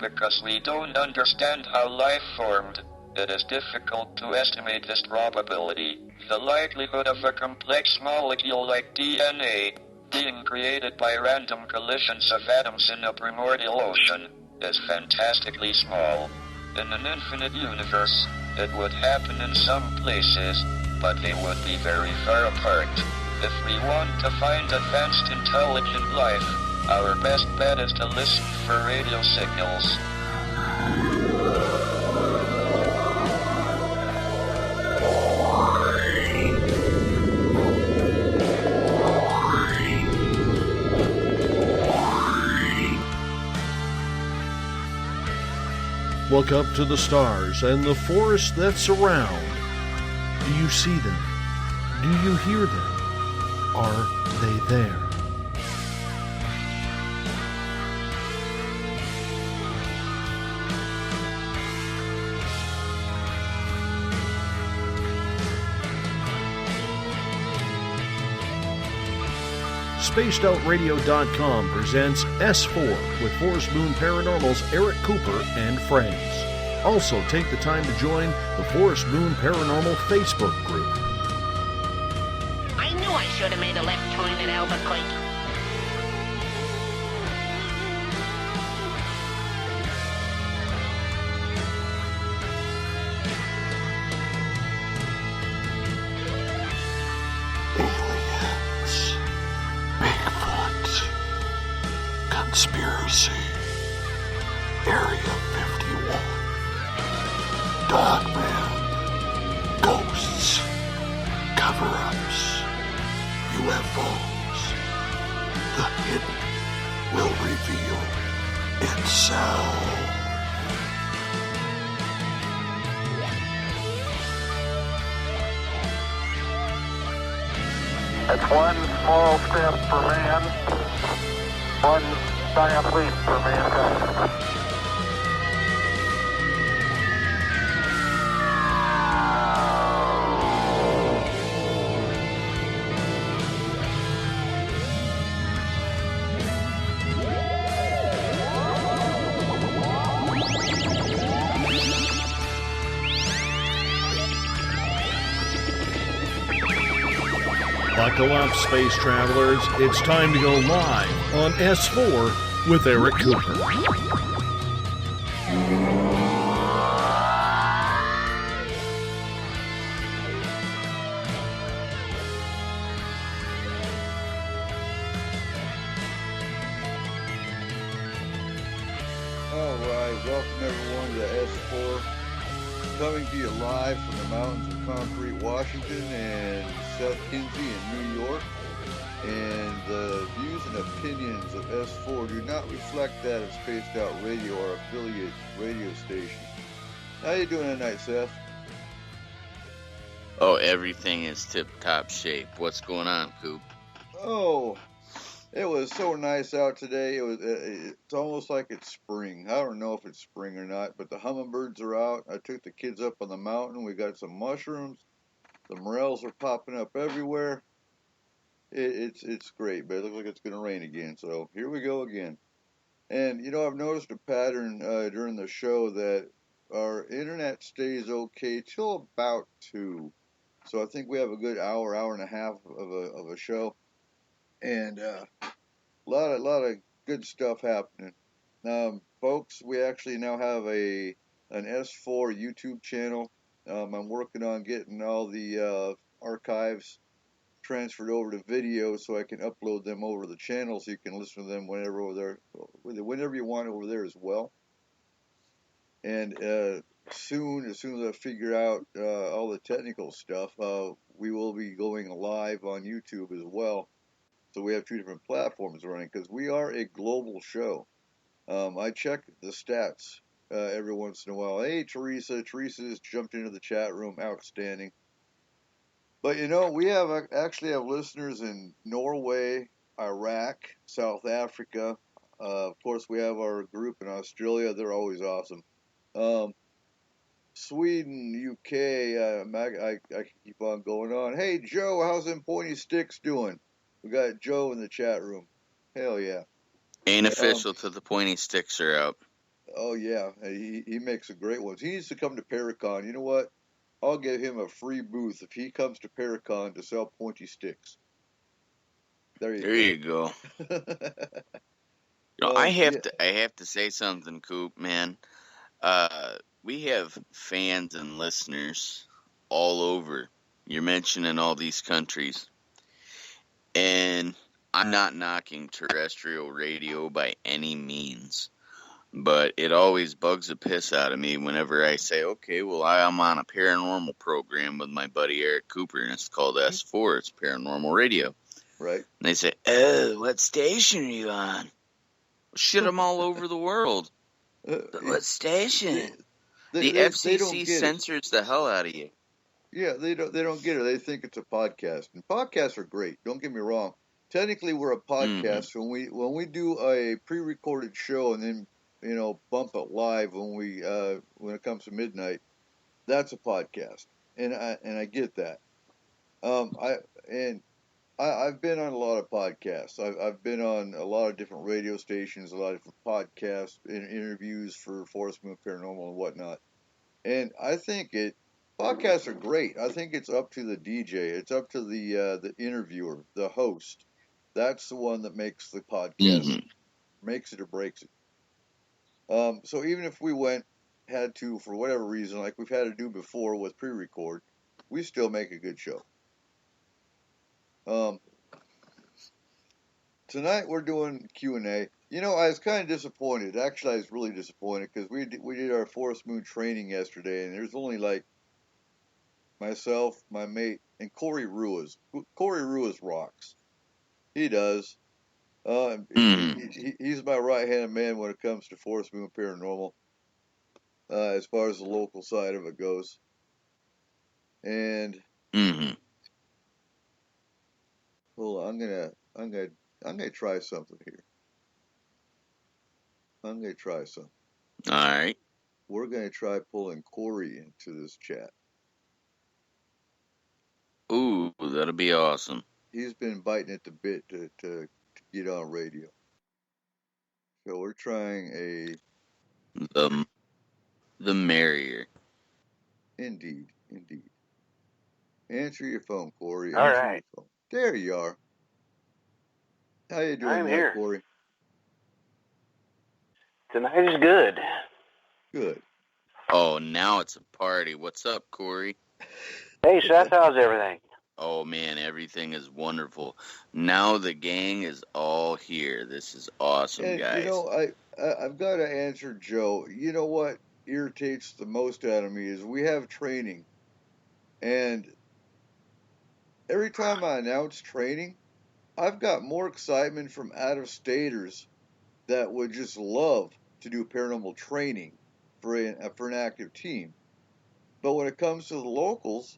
Because we don't understand how life formed, it is difficult to estimate this probability. The likelihood of a complex molecule like DNA being created by random collisions of atoms in a primordial ocean is fantastically small. In an infinite universe, it would happen in some places, but they would be very far apart. If we want to find advanced intelligent life, our best bet is to listen for radio signals. Look up to the stars and the forests that surround. Do you see them? Do you hear them? Are they there? SpacedOutRadio.com presents S4 with Forest Moon Paranormal's Eric Cooper and friends. Also, take the time to join the Forest Moon Paranormal Facebook group. I knew I should have made a left turn at Albuquerque. Conspiracy, Area 51, Dogman, Ghosts, Cover-Ups, UFOs. The hidden will reveal itself. It's one small step for man, one giant leap for mankind. Buckle up, space travelers. It's time to go live on S4 with Eric Cooper. All right, welcome everyone to S4, coming to you live from the mountains of concrete, Washington, and Seth Kinsey in New York. And the views and opinions of S4 do not reflect that of Spaced Out Radio, our affiliate radio station. How you doing tonight, Seth? Oh, everything is tip-top shape. What's going on, Coop? Oh, it was so nice out today. It's almost like it's spring. I don't know if it's spring or not, but the hummingbirds are out. I took the kids up on the mountain. We got some mushrooms. The morels are popping up everywhere. It's great, but it looks like it's going to rain again. So here we go again. And, you know, I've noticed a pattern during the show that our internet stays okay till about 2. So I think we have a good hour and a half of a show. And a lot of good stuff happening. Folks, we actually now have an S4 YouTube channel. I'm working on getting all the archives transferred over to video so I can upload them over the channel so you can listen to them whenever you want over there as well. And as soon as I figure out all the technical stuff, we will be going live on YouTube as well. So we have 2 different platforms running because we are a global show. I check the stats every once in a while. Hey, Teresa just jumped into the chat room. Outstanding. But, you know, we actually have listeners in Norway, Iraq, South Africa. Of course, we have our group in Australia. They're always awesome. Sweden, UK, I can keep on going on. Hey, Joe, how's them pointy sticks doing? We got Joe in the chat room. Hell yeah. Ain't official till the pointy sticks are out. Oh yeah, he makes a great ones. He needs to come to Paracon. You know what? I'll give him a free booth if he comes to Paracon to sell pointy sticks. There you There go. you go. I Yeah, have to say something, Coop, man. Uh, we have fans and listeners all over. You're mentioning all these countries, and I'm not knocking terrestrial radio by any means, but it always bugs the piss out of me whenever I say, okay, well, I'm on a paranormal program with my buddy Eric Cooper, and it's called S4. It's paranormal radio. right. And they say, oh, what station are you on? Shit, I'm all over the world. But what station? The They don't FCC get it. censors the hell out of you. Yeah, they don't get it. They think it's a podcast, and podcasts are great. Don't get me wrong. Technically, we're a podcast. When we do a pre-recorded show and then bump it live when it comes to midnight, that's a podcast, and I get that. I and I've been on a lot of podcasts. I've been on a lot of different radio stations, a lot of different podcasts, interviews for Forest Moon Paranormal and whatnot. And I think podcasts are great. I think it's up to the DJ. It's up to the interviewer, the host. That's the one that makes the podcast, makes it or breaks it. So even if we had to, for whatever reason, like we've had to do before with pre-record, we still make a good show. Tonight we're doing Q&A. I was kind of disappointed. Actually, I was really disappointed because we did our Forest Moon training yesterday, and there's only like myself, my mate, and Corey Ruiz. Corey Ruiz rocks. He does. He's my right-hand man when it comes to Forest Moon Paranormal, as far as the local side of it goes. And hold on, I'm gonna try something here. I'm gonna try something. All right. We're gonna try pulling Corey into this chat. Ooh, that'll be awesome. He's been biting at the bit to get on radio. So we're trying The merrier. Indeed. Answer your phone, Corey. All Answer right. your phone. There you are. How you doing I'm there, here. Corey? Tonight is good. Good. Oh, now it's a party. What's up, Corey? Hey, Seth, how's everything? Oh, man, everything is wonderful. Now the gang is all here. This is awesome, And guys. I've got to answer Joe. You know what irritates the most out of me is we have training, and every time I announce training, I've got more excitement from out-of-staters that would just love to do paranormal training for an active team. But when it comes to the locals,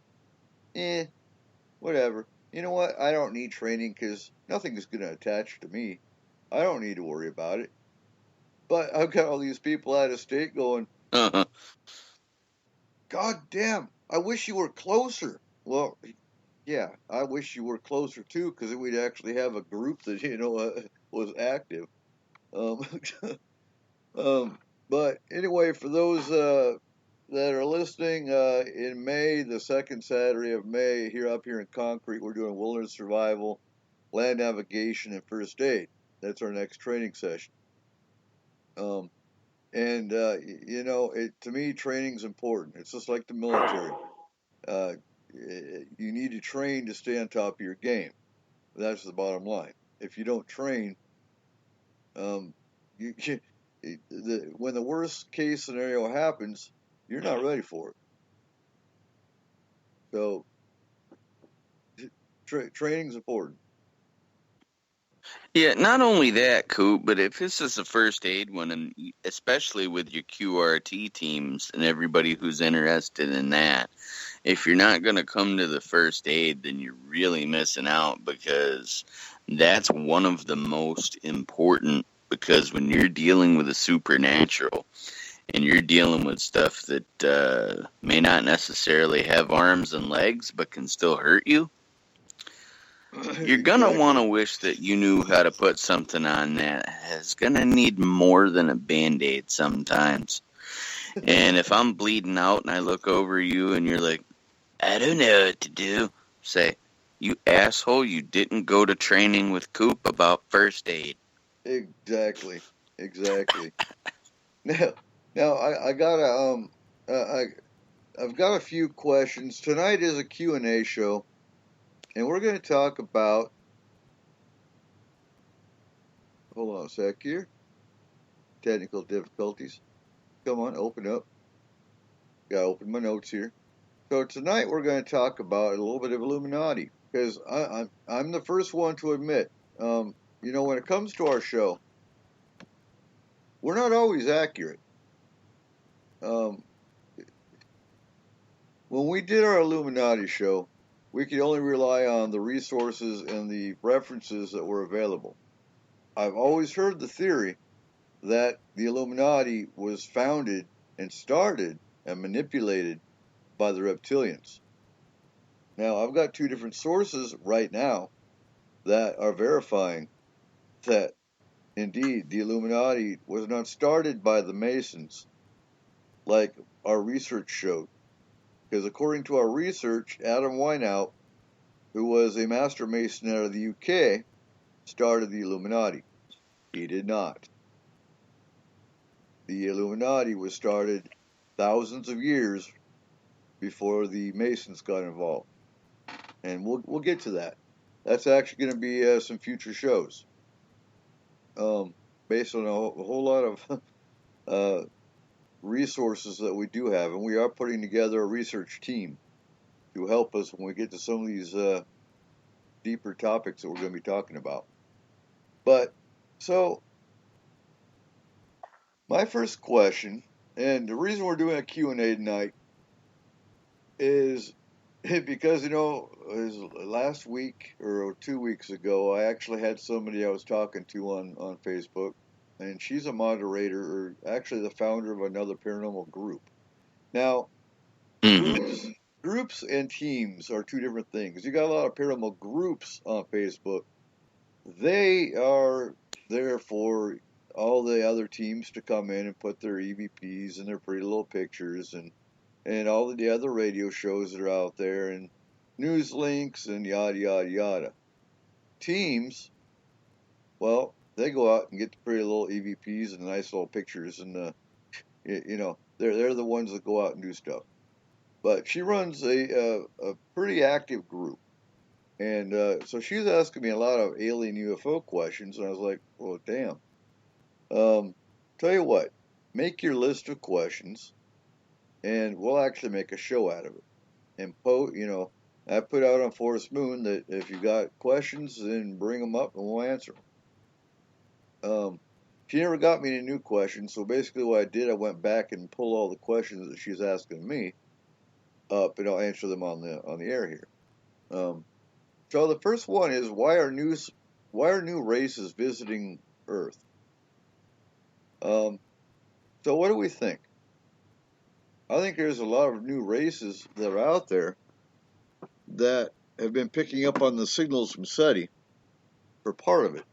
whatever. You know what? I don't need training because nothing is going to attach to me. I don't need to worry about it. But I've got all these people out of state going, God damn, I wish you were closer. Well, yeah, I wish you were closer too, because we'd actually have a group that, was active. But anyway, for those that are listening, in May, the second Saturday of May, up here in Concrete, we're doing wilderness survival, land navigation, and first aid. That's our next training session. To me, training's important. It's just like the military. You need to train to stay on top of your game. That's the bottom line. If you don't train, when the worst case scenario happens, you're not ready for it. So, training's important. Yeah, not only that, Coop, but if this is a first aid one, and especially with your QRT teams and everybody who's interested in that, if you're not going to come to the first aid, then you're really missing out, because that's one of the most important, because when you're dealing with the supernatural and you're dealing with stuff that may not necessarily have arms and legs but can still hurt you, You're gonna Exactly. want to wish that you knew how to put something on that. It's gonna need more than a Band-Aid sometimes. And if I'm bleeding out and I look over you and you're like, I don't know what to do, say, you asshole, you didn't go to training with Coop about first aid. Exactly. Exactly. Now, I got I've got a few questions. Tonight is a Q&A show, and we're going to talk about. Hold on a sec here. Technical difficulties. Come on, open up. Gotta open my notes here. So tonight we're going to talk about a little bit of Illuminati, because I'm the first one to admit, when it comes to our show, we're not always accurate. Um, when we did our Illuminati show, we could only rely on the resources and the references that were available. I've always heard the theory that the Illuminati was founded and started and manipulated by the reptilians. Now, I've got two different sources right now that are verifying that indeed the Illuminati was not started by the Masons like our research showed. Because according to our research, Adam Wineout, who was a master Mason out of the UK, started the Illuminati. He did not. The Illuminati was started thousands of years before the Masons got involved. And we'll get to that. That's actually going to be some future shows. Based on a whole lot of resources that we do have. And we are putting together a research team to help us when we get to some of these deeper topics that we're going to be talking about. But, so, my first question, and the reason we're doing a Q&A tonight is because, last week or 2 weeks ago, I actually had somebody I was talking to on Facebook, and she's a moderator, or actually the founder of another paranormal group. Now, groups and teams are two different things. You got a lot of paranormal groups on Facebook. They are there for all the other teams to come in and put their EVPs and their pretty little pictures and all of the other radio shows that are out there and news links and yada, yada, yada. Teams, well, they go out and get the pretty little EVPs and the nice little pictures and, they're the ones that go out and do stuff. But she runs a pretty active group. And so she was asking me a lot of alien UFO questions, and I was like, well, damn. Tell you what, make your list of questions, and we'll actually make a show out of it. And I put out on Forest Moon that if you got questions, then bring them up and we'll answer them. She never got me any new questions, so basically what I did, I went back and pulled all the questions that she's asking me up, and I'll answer them on the air here. So the first one is, why are new races visiting Earth? So what do we think? I think there's a lot of new races that are out there that have been picking up on the signals from SETI for part of it.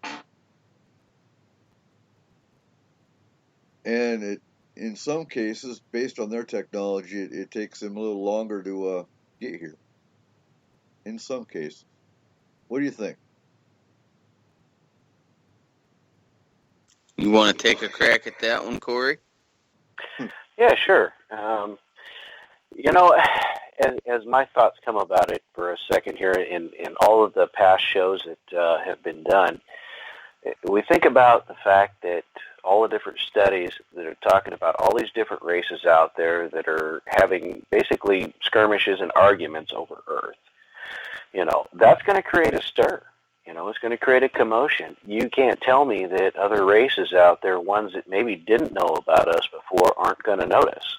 And in some cases, based on their technology, it takes them a little longer to get here. In some cases. What do you think? You want to take a crack at that one, Corey? Yeah, sure. As my thoughts come about it for a second here, in all of the past shows that have been done, we think about the fact that all the different studies that are talking about all these different races out there that are having basically skirmishes and arguments over Earth. That's going to create a stir. It's going to create a commotion. You can't tell me that other races out there, ones that maybe didn't know about us before, aren't going to notice.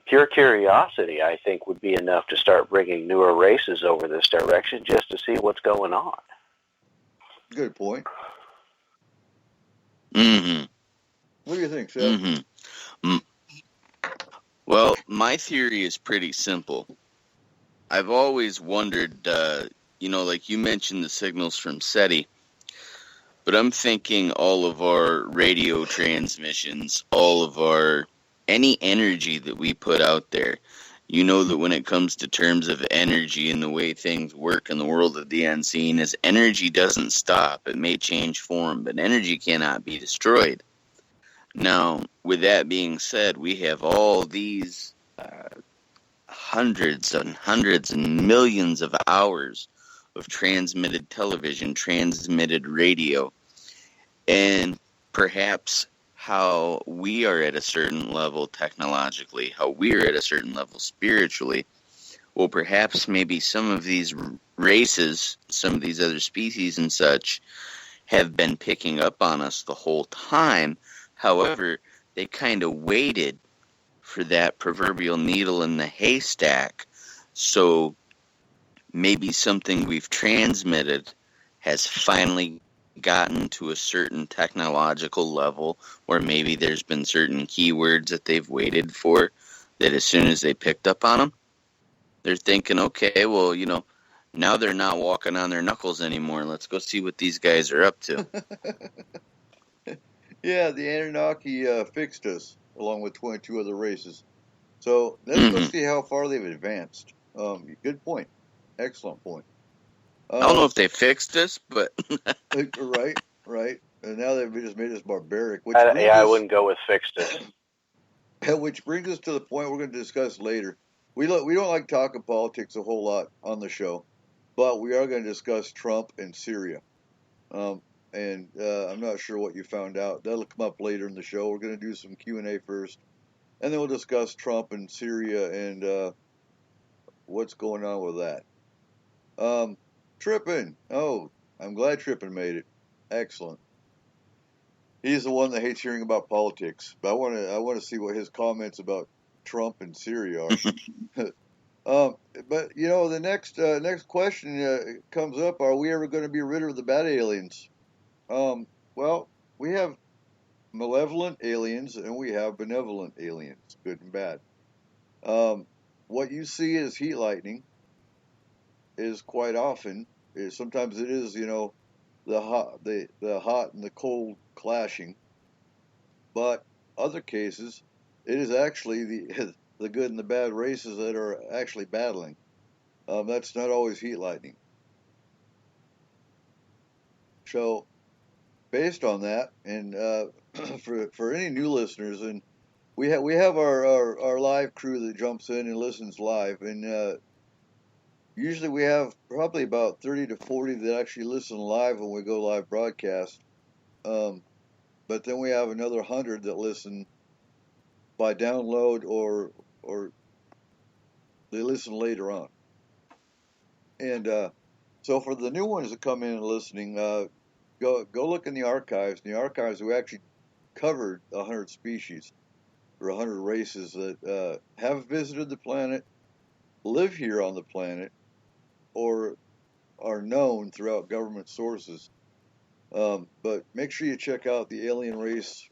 Pure curiosity, I think, would be enough to start bringing newer races over this direction just to see what's going on. Good point. Mm-hmm. What do you think, Seth? Mm-hmm. Well, my theory is pretty simple. I've always wondered, like you mentioned the signals from SETI, but I'm thinking all of our radio transmissions, any energy that we put out there. You know that when it comes to terms of energy and the way things work in the world of the unseen, is energy doesn't stop. It may change form, but energy cannot be destroyed. Now, with that being said, we have all these hundreds and millions of hours of transmitted television, transmitted radio, and perhaps how we are at a certain level technologically, how we are at a certain level spiritually. Well, perhaps maybe some of these races, some of these other species and such, have been picking up on us the whole time. However, they kind of waited for that proverbial needle in the haystack. So maybe something we've transmitted has finally gotten to a certain technological level, or maybe there's been certain keywords that they've waited for, that as soon as they picked up on them, they're thinking, okay, well, now they're not walking on their knuckles anymore. Let's go see what these guys are up to. Yeah, the Anunnaki fixed us, along with 22 other races. So let's go see how far they've advanced. Good point. Excellent point. I don't know if they fixed us, but right. And now they've just made us barbaric. I wouldn't go with fixed us. Which brings us to the point we're going to discuss later. We don't like talking politics a whole lot on the show, but we are going to discuss Trump and Syria. I'm not sure what you found out. That'll come up later in the show. We're going to do some Q&A first, and then we'll discuss Trump and Syria and what's going on with that. Trippin. Oh, I'm glad Trippin made it. Excellent. He's the one that hates hearing about politics, but I want to see what his comments about Trump and Syria are. But the next question comes up: are we ever going to be rid of the bad aliens? Well, we have malevolent aliens and we have benevolent aliens, good and bad. What you see as heat lightning is quite often, sometimes it is, the hot and the cold clashing, but other cases, it is actually the good and the bad races that are actually battling. That's not always heat lightning. So, based on that, and for any new listeners, and we have our live crew that jumps in and listens live, and usually we have probably about 30 to 40 that actually listen live when we go live broadcast. But then we have another 100 that listen by download or they listen later on. And so for the new ones that come in and listening, go look in the archives. In the archives, we actually covered 100 species or 100 races that have visited the planet, live here on the planet, or are known throughout government sources. But make sure you check out the alien race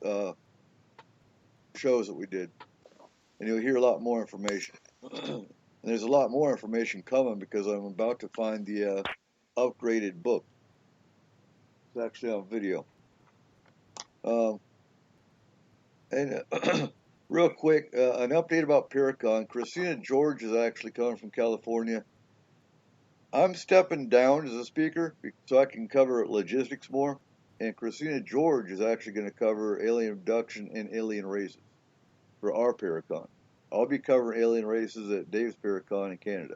shows that we did, and you'll hear a lot more information. And there's a lot more information coming because I'm about to find the upgraded book. It's actually on video. And real quick, an update about Paracon. Christina George is actually coming from California. I'm stepping down as a speaker so I can cover logistics more. And Christina George is actually going to cover alien abduction and alien races for our Paracon. I'll be covering alien races at Dave's Paracon in Canada.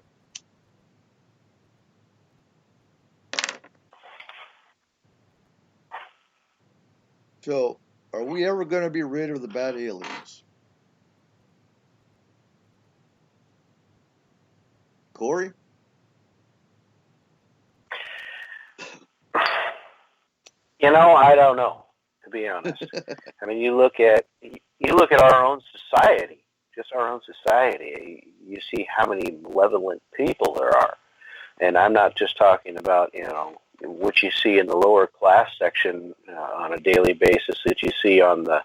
So, are we ever going to be rid of the bad aliens? Corey? I don't know, to be honest. I mean, you look at our own society, just our own society. You see how many malevolent people there are, and I'm not just talking about what you see in the lower class section on a daily basis that you see on the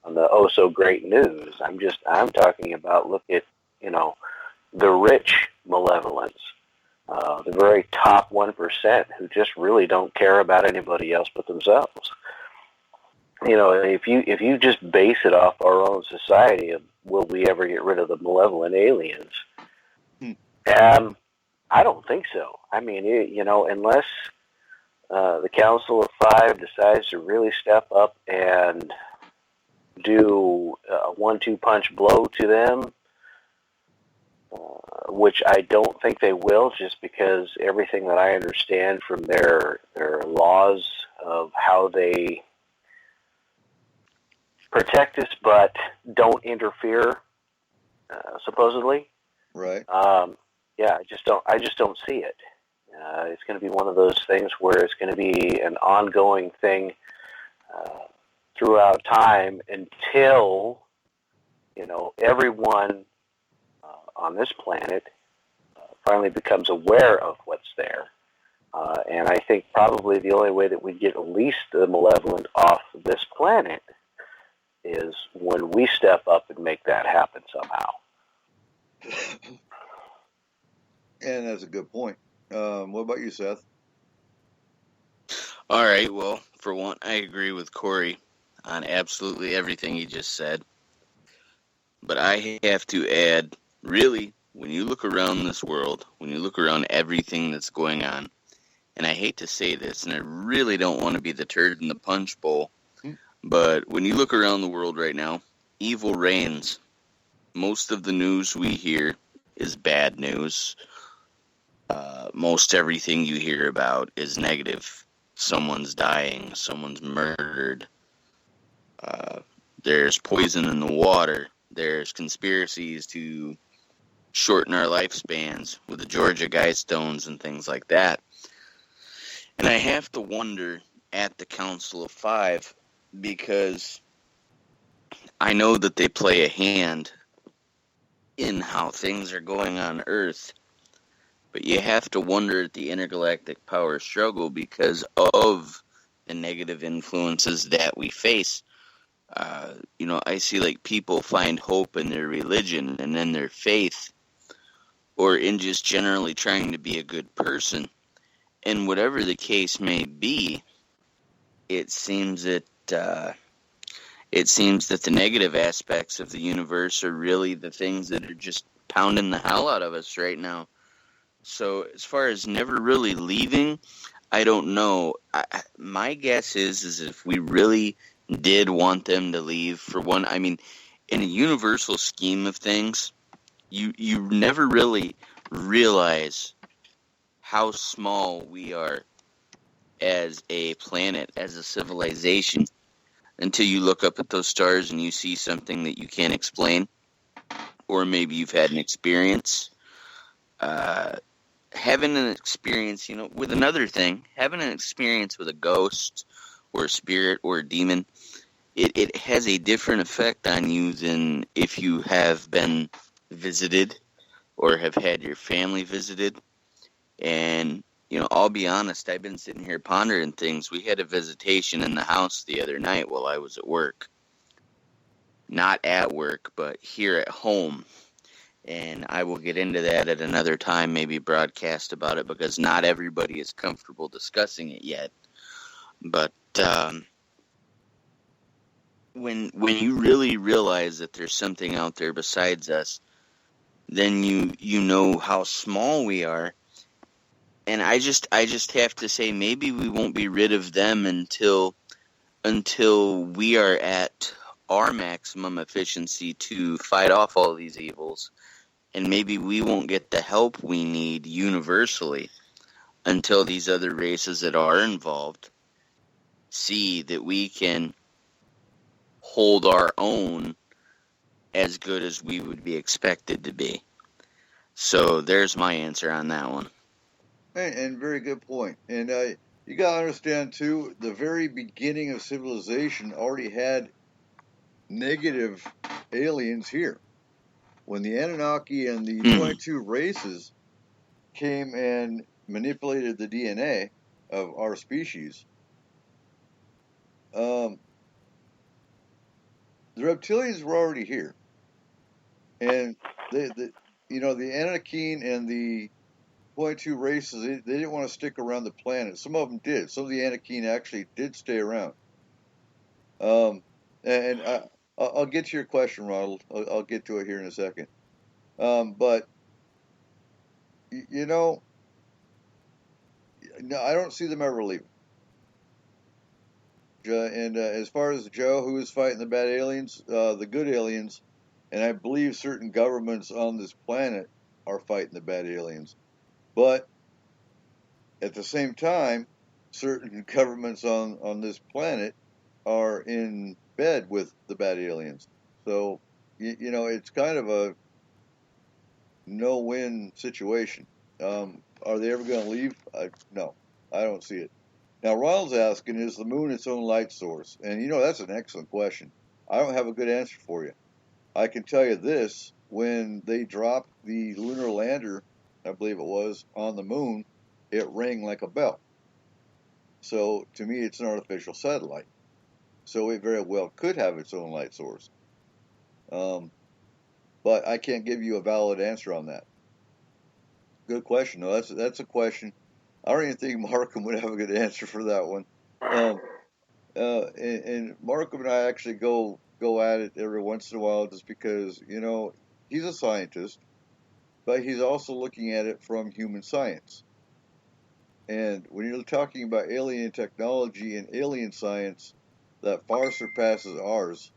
oh so great news. I'm talking about look at the rich malevolence. The very top 1% who just really don't care about anybody else but themselves. If you just base it off our own society of will we ever get rid of the malevolent aliens? I don't think so. I mean, unless the Council of Five decides to really step up and do a 1-2 punch blow to them, which I don't think they will, just because everything that I understand from their laws of how they protect us but don't interfere, supposedly. Right. Yeah, I just don't see it. It's going to be one of those things where it's going to be an ongoing thing throughout time until everyone on this planet finally becomes aware of what's there. And I think probably the only way that we get at least the malevolent off this planet is when we step up and make that happen somehow. And that's a good point. What about you, Seth? All right, well, for one, I agree with Corey on absolutely everything he just said. But I have to add, really, when you look around this world, when you look around everything that's going on, and I hate to say this, and I really don't want to be the turd in the punch bowl, but when you look around the world right now, evil reigns. Most of the news we hear is bad news. Most everything you hear about is negative. Someone's dying. Someone's murdered. There's poison in the water. There's conspiracies to shorten our lifespans with the Georgia Guidestones and things like that. And I have to wonder at the Council of Five, because I know that they play a hand in how things are going on Earth, but you have to wonder at the intergalactic power struggle because of the negative influences that we face. I see like people find hope in their religion and in their faith, or in just generally trying to be a good person. And whatever the case may be, it seems that the negative aspects of the universe are really the things that are just pounding the hell out of us right now. So as far as never really leaving, I don't know. My guess is if we really did want them to leave, for one, I mean, in a universal scheme of things, you never really realize how small we are as a planet, as a civilization, until you look up at those stars and you see something that you can't explain, or maybe you've had an experience. Having an experience, with another thing, having an experience with a ghost or a spirit or a demon, it has a different effect on you than if you have been visited or have had your family visited. And, I'll be honest, I've been sitting here pondering things. We had a visitation in the house the other night while I was at work. Not at work, but here at home. And I will get into that at another time, maybe broadcast about it, because not everybody is comfortable discussing it yet. But when you really realize that there's something out there besides us, then you know how small we are. And I just have to say, maybe we won't be rid of them until we are at our maximum efficiency to fight off all these evils. And maybe we won't get the help we need universally until these other races that are involved see that we can hold our own as good as we would be expected to be. So there's my answer on that one. And very good point. And you got to understand, too, the very beginning of civilization already had negative aliens here. When the Anunnaki and the 22 races came and manipulated the DNA of our species, the reptilians were already here. And the Anunnaki and the 22 races, they didn't want to stick around the planet. Some of them did. Some of the Anakim actually did stay around. And I'll get to your question, Ronald. I'll get to it here in a second. But you know, no, I don't see them ever leaving. And as far as Joe, who is fighting the bad aliens, the good aliens, and I believe certain governments on this planet are fighting the bad aliens. But at the same time, certain governments on this planet are in bed with the bad aliens. So, you know, it's kind of a no-win situation. Are they ever going to leave? No, I don't see it. Now, Ronald's asking, is the moon its own light source? And, you know, that's an excellent question. I don't have a good answer for you. I can tell you this, when they dropped the lunar lander, I believe it was, on the moon, it rang like a bell. So, to me, it's an artificial satellite. So it very well could have its own light source. But I can't give you a valid answer on that. Good question. No, that's a question. I don't even think Markham would have a good answer for that one. And Markham and I actually go at it every once in a while just because, you know, he's a scientist, but he's also looking at it from human science. And when you're talking about alien technology and alien science, that far surpasses ours.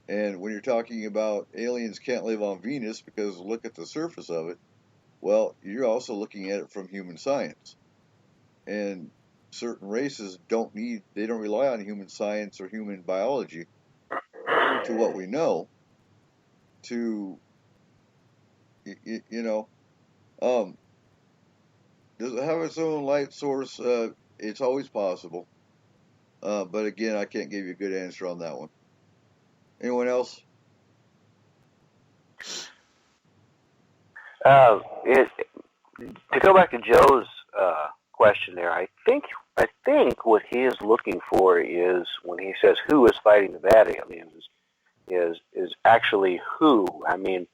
And when you're talking about aliens can't live on Venus because look at the surface of it, well, you're also looking at it from human science. And certain races don't rely on human science or human biology, to what we know, to, you know, does it have its own light source? It's always possible. But again, I can't give you a good answer on that one. Anyone else? To go back to Joe's question there, I think what he is looking for is when he says who is fighting the bad aliens is actually who. I mean,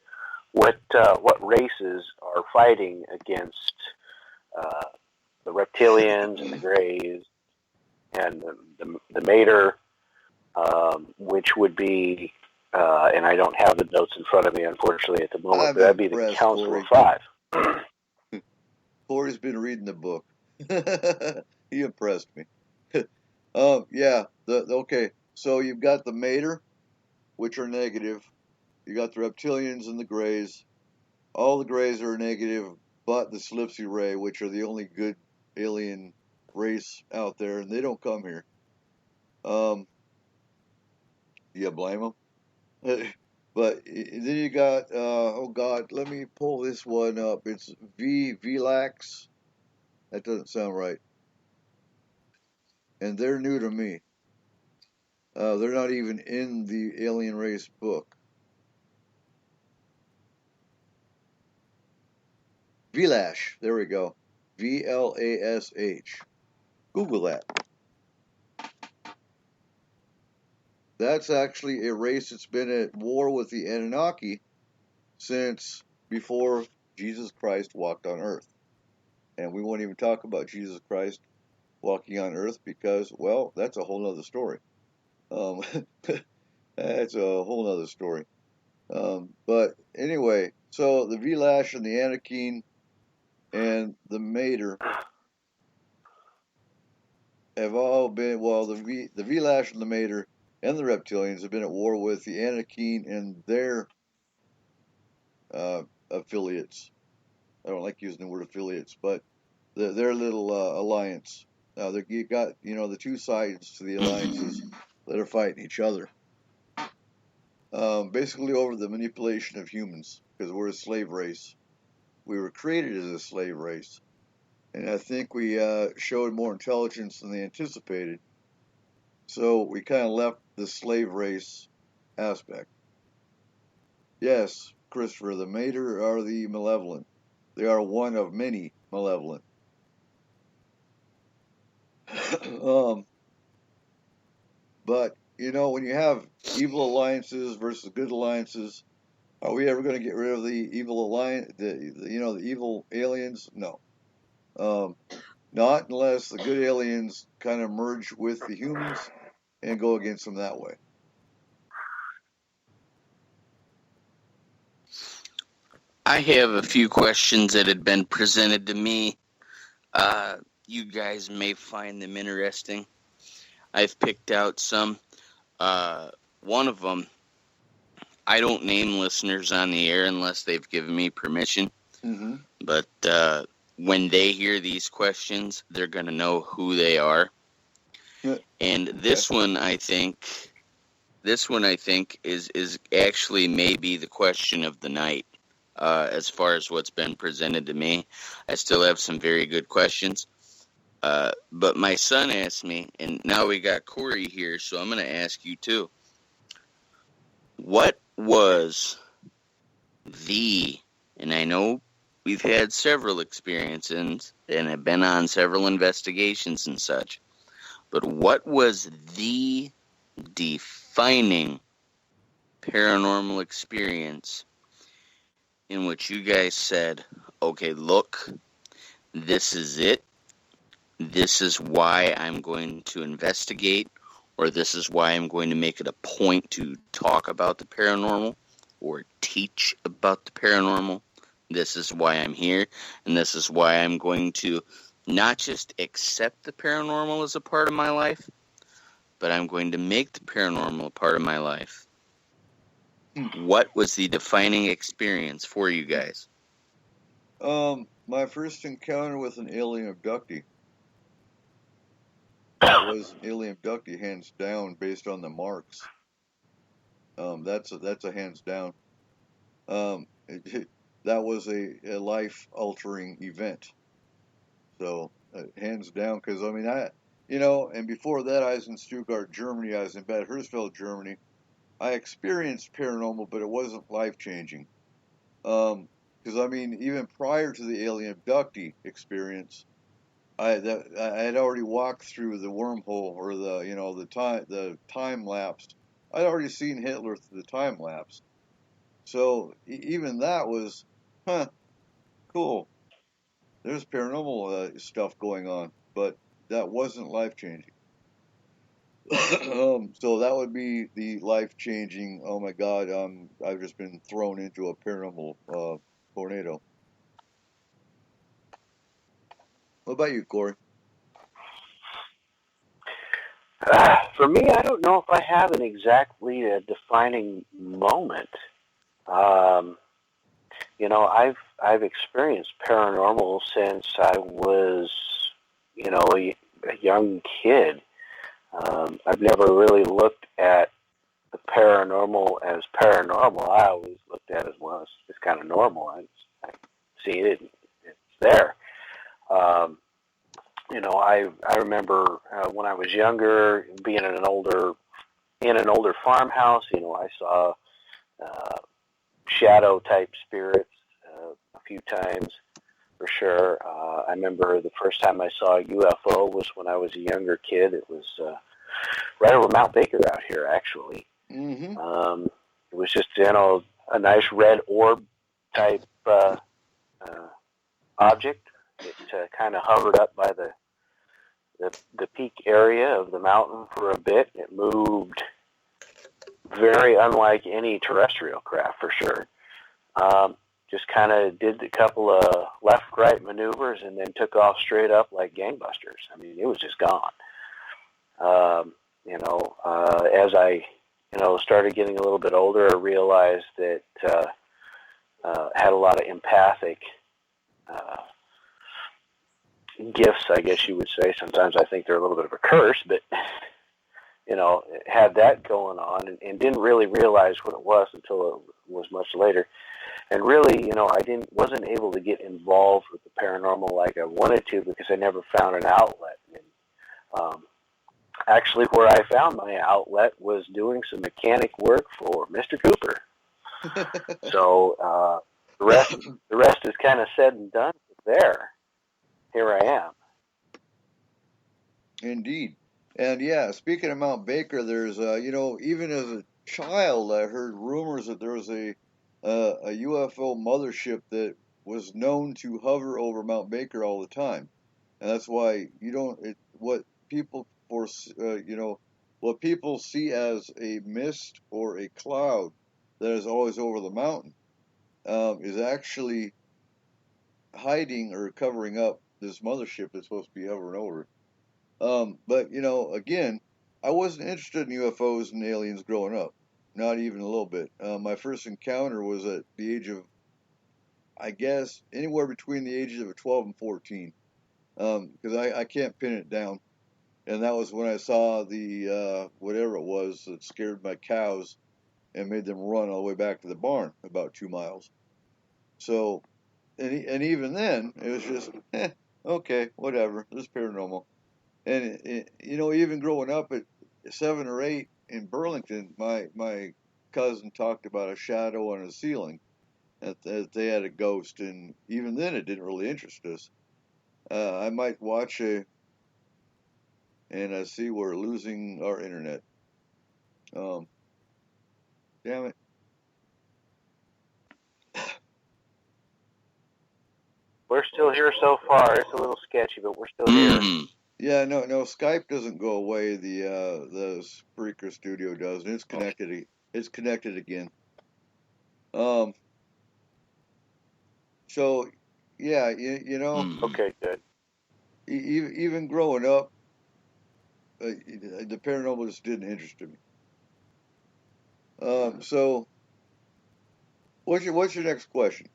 what races are fighting against the reptilians and the greys and the Mater, which would be, and I don't have the notes in front of me, unfortunately, at the moment, but that'd be the Council of Five. Corey's been reading the book. He impressed me. Yeah. Okay. So you've got the Mater, which are negative. You got the reptilians and the greys. All the greys are negative, but the Slipsy Ray, which are the only good alien race out there, and they don't come here. Do you blame them? But then you got, oh God, let me pull this one up. It's VLAX. That doesn't sound right. And they're new to me. They're not even in the alien race book. Vlash, there we go. VLASH. Google that. That's actually a race that's been at war with the Anunnaki since before Jesus Christ walked on Earth. And we won't even talk about Jesus Christ walking on Earth because, well, that's a whole other story. That's a whole other story. But anyway, so the Vlash and the Anakim and the Mater have all been, well, the Vlash and the Mater and the reptilians have been at war with the Anakim and their affiliates. I don't like using the word affiliates, but their little alliance. Now, you got, you know, the two sides to the alliances that are fighting each other. Basically over the manipulation of humans, because we're a slave race. We were created as a slave race. And I think we showed more intelligence than they anticipated. So we kind of left the slave race aspect. Yes, Christopher, the Mater are the malevolent. They are one of many malevolent. But, you know, when you have evil alliances versus good alliances, are we ever going to get rid of the evil alliance, the evil aliens? No. Not unless the good aliens kind of merge with the humans and go against them that way. I have a few questions that had been presented to me. You guys may find them interesting. I've picked out some. One of them, I don't name listeners on the air unless they've given me permission. Mm-hmm. But when they hear these questions, they're going to know who they are. And this one, I think is actually maybe the question of the night. As far as what's been presented to me, I still have some very good questions. But my son asked me, and now we got Corey here, so I'm going to ask you too. What was and I know we've had several experiences and have been on several investigations and such, but what was the defining paranormal experience in which you guys said, okay, look, this is it. This is why I'm going to investigate, or this is why I'm going to make it a point to talk about the paranormal or teach about the paranormal. This is why I'm here, and this is why I'm going to not just accept the paranormal as a part of my life, but I'm going to make the paranormal a part of my life. What was the defining experience for you guys? My first encounter with an alien abductee. That was an alien abductee, hands down, based on the marks. That's a hands down. That was a life-altering event. So, hands down, because, I mean, and before that, I was in Stuttgart, Germany. I was in Bad Hersfeld, Germany. I experienced paranormal, but it wasn't life-changing. Because, I mean, even prior to the alien abductee experience, I had already walked through the wormhole, or the time lapse. I'd already seen Hitler through the time lapse. So even that was, cool. There's paranormal stuff going on, but that wasn't life-changing. So that would be the life-changing, oh my God, I've just been thrown into a paranormal tornado. What about you, Corey? For me, I don't know if I have an exactly defining moment. I've experienced paranormal since I was, a young kid. I've never really looked at the paranormal as paranormal. I always looked at it as, well, it's kind of normal. I see it, it's there. I remember when I was younger, being in an older farmhouse. I saw shadow type spirits a few times, for sure. I remember the first time I saw a UFO was when I was a younger kid. It was right over Mount Baker out here, actually. Mm-hmm. It was just a nice red orb type object. It kind of hovered up by the peak area of the mountain for a bit. It moved very unlike any terrestrial craft, for sure. Just kind of did a couple of left-right maneuvers and then took off straight up like gangbusters. I mean, it was just gone. As I, started getting a little bit older, I realized that had a lot of empathic gifts, I guess you would say. Sometimes I think they're a little bit of a curse, but had that going on and didn't really realize what it was until it was much later. And really, I wasn't able to get involved with the paranormal like I wanted to because I never found an outlet. And actually, where I found my outlet was doing some mechanic work for Mr. Cooper. So the rest is kind of said and done. There, here I am. Indeed. And yeah, speaking of Mount Baker, there's even as a child, I heard rumors that there was a UFO mothership that was known to hover over Mount Baker all the time, and that's why you don't. What people what people see as a mist or a cloud that is always over the mountain is actually hiding or covering up this mothership that's supposed to be hovering over. But again, I wasn't interested in UFOs and aliens growing up, not even a little bit. My first encounter was at the age of, I guess, anywhere between the ages of 12 and 14, because I can't pin it down. And that was when I saw the whatever it was that scared my cows and made them run all the way back to the barn, about 2 miles. So, and even then, it was just, okay, whatever, this is paranormal. And even growing up at 7 or 8 in Burlington, my cousin talked about a shadow on a ceiling, that they had a ghost, and even then it didn't really interest us. I might watch and I see we're losing our internet. Damn it. We're still here so far. It's a little sketchy, but we're still here. Yeah, no, Skype doesn't go away. The Spreaker Studio does, and it's connected. It's connected again. So, yeah, Okay, good. Even growing up, the paranormal just didn't interest me. So, what's your next question?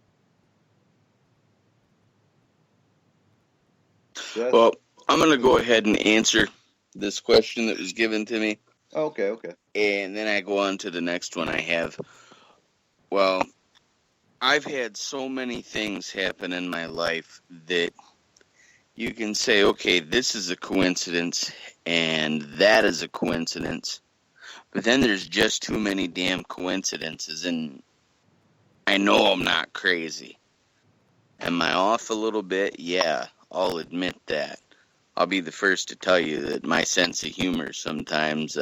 Seth? Well, I'm going to go ahead and answer this question that was given to me. Okay. And then I go on to the next one I have. Well, I've had so many things happen in my life that you can say, okay, this is a coincidence and that is a coincidence. But then there's just too many damn coincidences, and I know I'm not crazy. Am I off a little bit? Yeah, I'll admit that. I'll be the first to tell you that my sense of humor sometimes,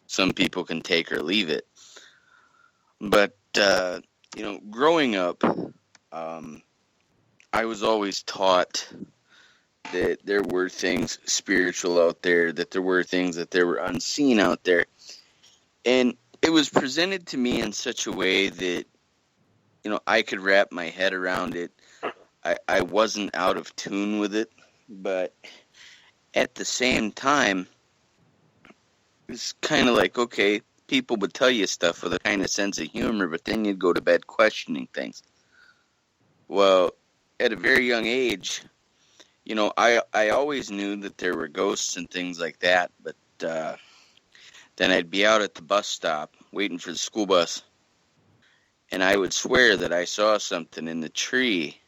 some people can take or leave it. But, growing up, I was always taught that there were things spiritual out there, that there were things that there were unseen out there. And it was presented to me in such a way that, I could wrap my head around it. I wasn't out of tune with it, but at the same time, it's kind of like, okay, people would tell you stuff with a kind of sense of humor, but then you'd go to bed questioning things. Well, at a very young age, I always knew that there were ghosts and things like that, but then I'd be out at the bus stop waiting for the school bus, and I would swear that I saw something in the tree,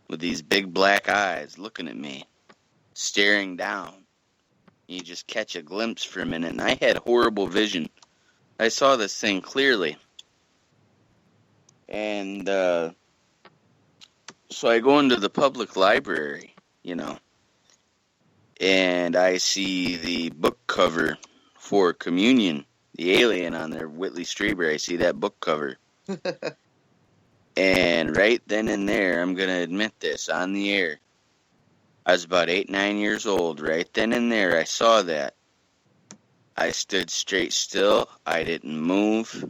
with these big black eyes looking at me, staring down. You just catch a glimpse for a minute, and I had horrible vision. I saw this thing clearly. And so I go into the public library, and I see the book cover for Communion, the alien on there, Whitley Strieber. I see that book cover. And right then and there, I'm going to admit this on the air. I was about 8, 9 years old. Right then and there, I saw that. I stood straight still. I didn't move.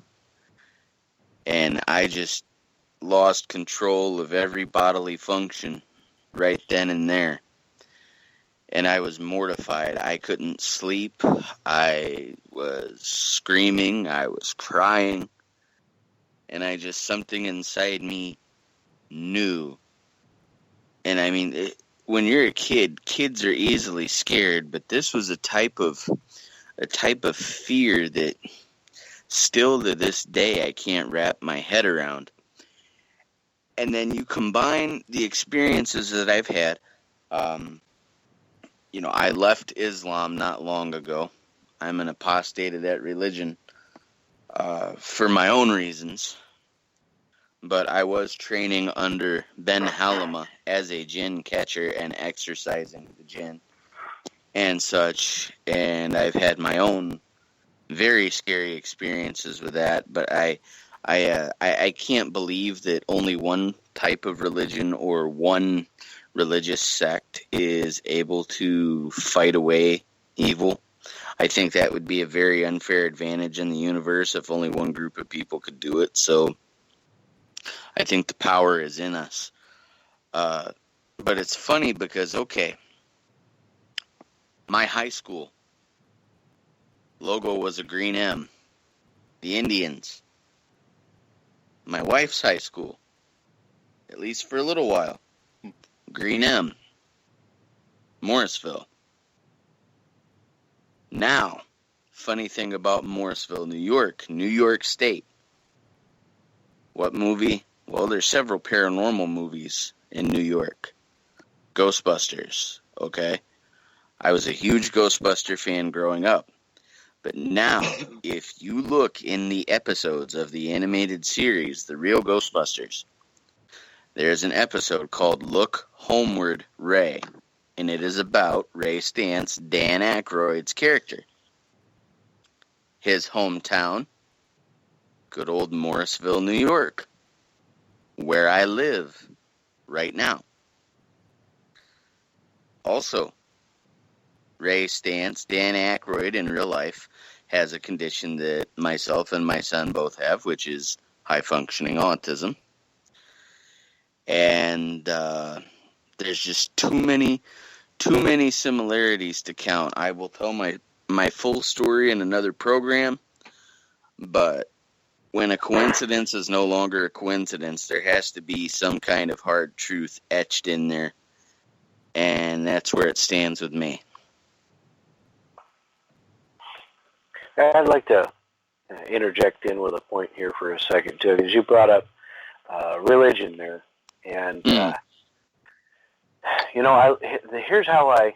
And I just lost control of every bodily function right then and there. And I was mortified. I couldn't sleep. I was screaming. I was crying. And something inside me knew. And I mean, when you're a kid, kids are easily scared, but this was a type of fear that still to this day I can't wrap my head around. And then you combine the experiences that I've had. I left Islam not long ago. I'm an apostate of that religion for my own reasons. But I was training under Ben Halima as a jinn catcher and exercising the jinn and such. And I've had my own very scary experiences with that. But I I can't believe that only one type of religion or one religious sect is able to fight away evil. I think that would be a very unfair advantage in the universe if only one group of people could do it. So I think the power is in us. But it's funny because, okay, my high school logo was a green M. The Indians. My wife's high school, at least for a little while, green M. Morrisville. Now, funny thing about Morrisville, New York State. What movie? Well, there's several paranormal movies in New York. Ghostbusters, okay? I was a huge Ghostbuster fan growing up. But now, if you look in the episodes of the animated series, The Real Ghostbusters, there's an episode called Look Homeward, Ray. And it is about Ray Stantz, Dan Aykroyd's character. His hometown, good old Morrisville, New York, where I live right now. Also, Ray Stantz, Dan Aykroyd in real life, has a condition that myself and my son both have, which is high-functioning autism. And there's just too many similarities to count. I will tell my full story in another program, but when a coincidence is no longer a coincidence, there has to be some kind of hard truth etched in there, and that's where it stands with me. I'd like to interject in with a point here for a second, too, because you brought up religion there. And, here's how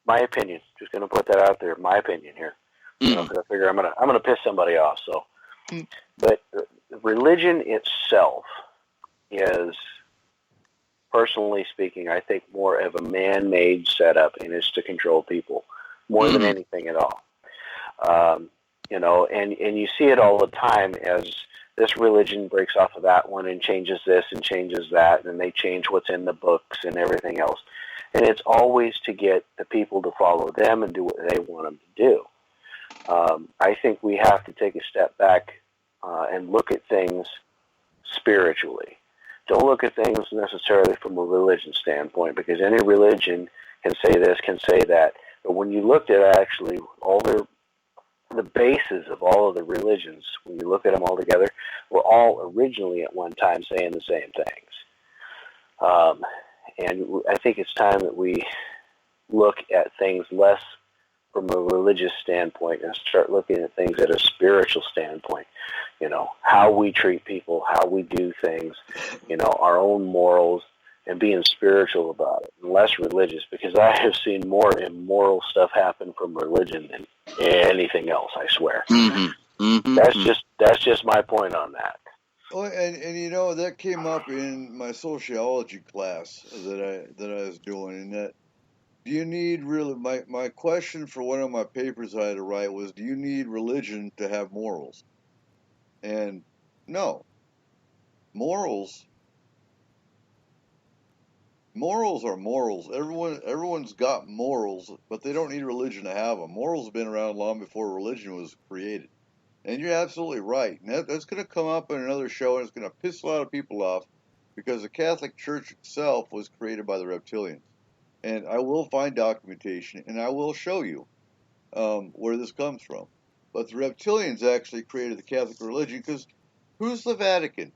my opinion, just going to put that out there, my opinion here. Because I figure I'm gonna piss somebody off. So, but religion itself is, personally speaking, I think more of a man-made setup, and it's to control people more than anything at all. And you see it all the time as this religion breaks off of that one and changes this and changes that, and they change what's in the books and everything else. And it's always to get the people to follow them and do what they want them to do. I think we have to take a step back and look at things spiritually. Don't look at things necessarily from a religion standpoint, because any religion can say this, can say that. But when you looked at actually all the bases of all of the religions, when you look at them all together, were all originally at one time saying the same things. And I think it's time that we look at things less from a religious standpoint and start looking at things at a spiritual standpoint. How we treat people, how we do things, our own morals, and being spiritual about it, and less religious, because I have seen more immoral stuff happen from religion than anything else, I swear. That's just my point on that. Well, and that came up in my sociology class that I was doing, and that, do you need really, my question for one of my papers I had to write was, do you need religion to have morals? And no. Morals are morals. Everyone's got morals, but they don't need religion to have them. Morals have been around long before religion was created. And you're absolutely right. And that's going to come up in another show, and it's going to piss a lot of people off, because the Catholic Church itself was created by the reptilians. And I will find documentation, and I will show you where this comes from. But the reptilians actually created the Catholic religion, because who's the Vatican?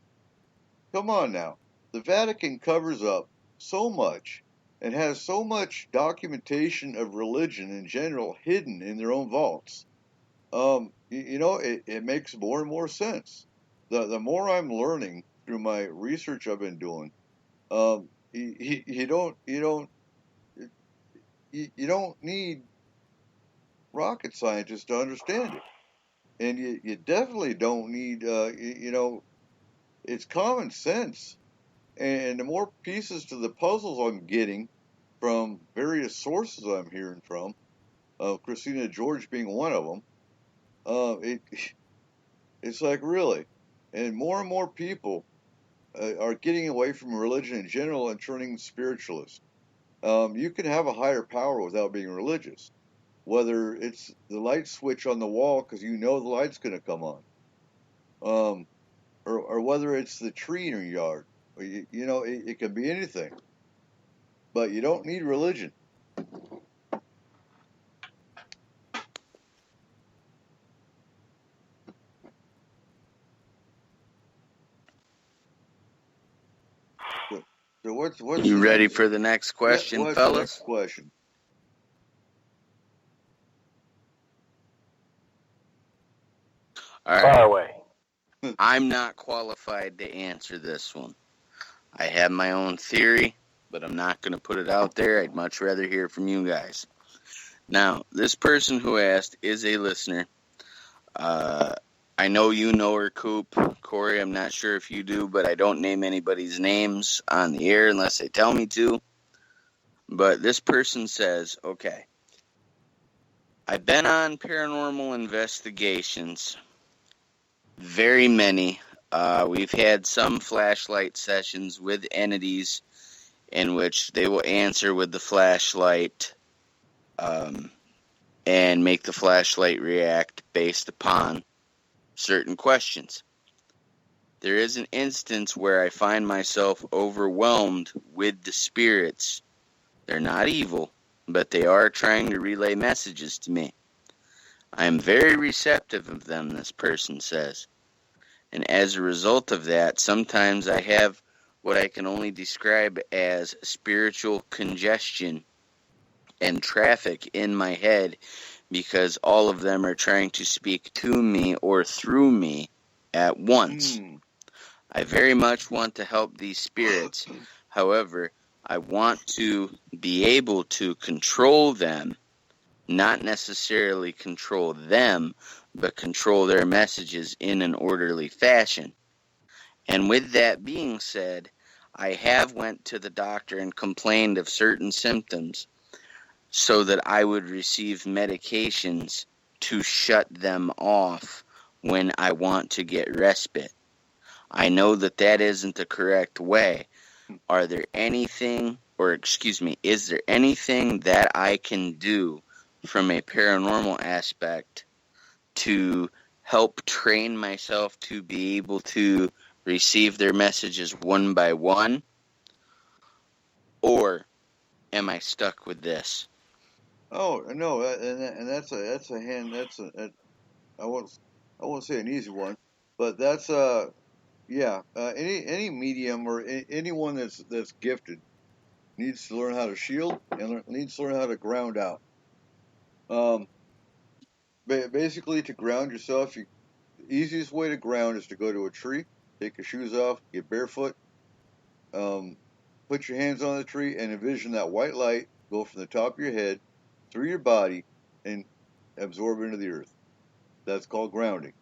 Come on now. The Vatican covers up so much and has so much documentation of religion in general hidden in their own vaults. It makes more and more sense. The more I'm learning through my research I've been doing, you don't need rocket scientists to understand it, and you definitely don't need it's common sense. And the more pieces to the puzzles I'm getting from various sources I'm hearing from, Christina George being one of them, it's like, really, And more people are getting away from religion in general and turning spiritualist. You can have a higher power without being religious, whether it's the light switch on the wall because you know the light's going to come on, um, or whether it's the tree in your yard. You know, it can be anything, but you don't need religion. So what's You the ready next? for the next Yeah, question, what's the next fellas? question? All right. Far away. I'm not qualified to answer this one. I have my own theory, but I'm not going to put it out there. I'd much rather hear from you guys. Now, this person who asked is a listener. I know you know her, Coop. Corey, I'm not sure if you do, but I don't name anybody's names on the air unless they tell me to. But this person says, okay, I've been on paranormal investigations, very many. We've had some flashlight sessions with entities in which they will answer with the flashlight and make the flashlight react based upon certain questions. There is an instance where I find myself overwhelmed with the spirits. They're not evil, but they are trying to relay messages to me. I am very receptive of them, this person says. And as a result of that, sometimes I have what I can only describe as spiritual congestion and traffic in my head because all of them are trying to speak to me or through me at once. I very much want to help these spirits. However, I want to be able to control them, not necessarily control them, but control their messages in an orderly fashion. And with that being said, I have went to the doctor and complained of certain symptoms so that I would receive medications to shut them off when I want to get respite. I know that that isn't the correct way. Are there anything, or excuse me, is there anything that I can do from a paranormal aspect to help train myself to be able to receive their messages one by one? Or am I stuck with this? Oh no, and that's a hand. I won't say an easy one, but that's any medium or anyone that's gifted needs to learn how to shield and needs to learn how to ground out. Basically, to ground yourself, the easiest way to ground is to go to a tree, take your shoes off, get barefoot, put your hands on the tree, and envision that white light go from the top of your head through your body and absorb into the earth. That's called grounding.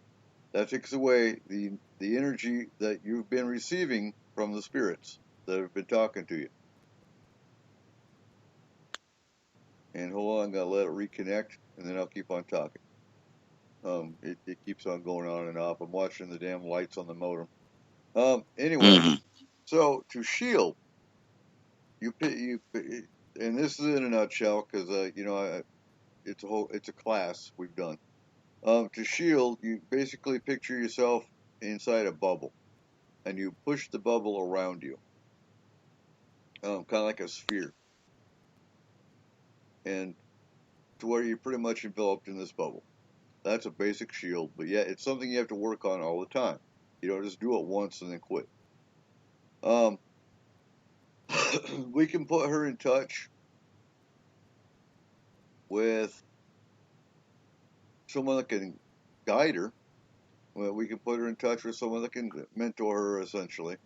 That takes away the energy that you've been receiving from the spirits that have been talking to you. And hold on, I'm gonna let it reconnect, and then I'll keep on talking. It keeps on going on and off. I'm watching the damn lights on the modem. Anyway, so to shield, and this is in a nutshell because it's a class we've done. To shield, you basically picture yourself inside a bubble, and you push the bubble around you, kind of like a sphere, and to where you're pretty much enveloped in this bubble. That's a basic shield, but yeah, it's something you have to work on all the time. You don't just do it once and then quit. We can put her in touch with someone that can guide her. Well, we can put her in touch with someone that can mentor her, essentially.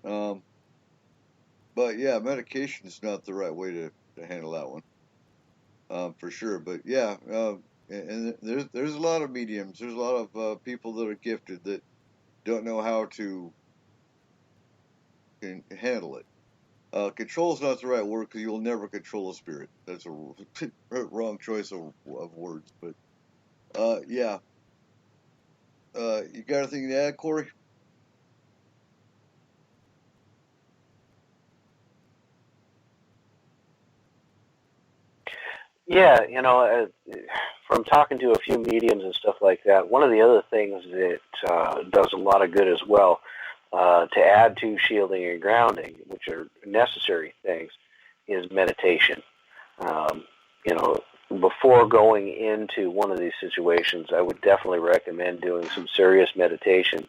But yeah, medication is not the right way to handle that one, for sure. But yeah, and there's a lot of mediums. There's a lot of people that are gifted that don't know how to handle it. Control is not the right word because you'll never control a spirit. That's a wrong choice of words. But yeah, You got anything to add, Corey? Yeah, from talking to a few mediums and stuff like that, one of the other things that does a lot of good as well, to add to shielding and grounding, which are necessary things, is meditation. Um, you know, before going into one of these situations, I would definitely recommend doing some serious meditation,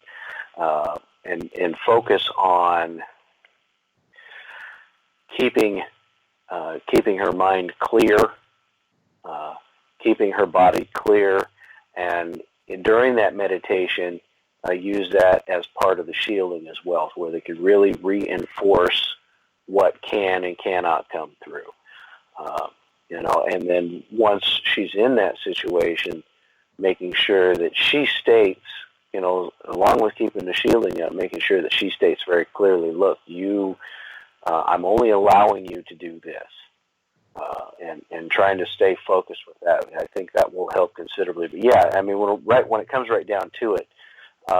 and focus on keeping her mind clear, keeping her body clear, and during that meditation, use that as part of the shielding as well, where they could really reinforce what can and cannot come through. And then once she's in that situation, making sure that she states, along with keeping the shielding up, making sure that she states very clearly, look, I'm only allowing you to do this. And trying to stay focused with that. I think that will help considerably. But yeah, I mean, when it comes right down to it,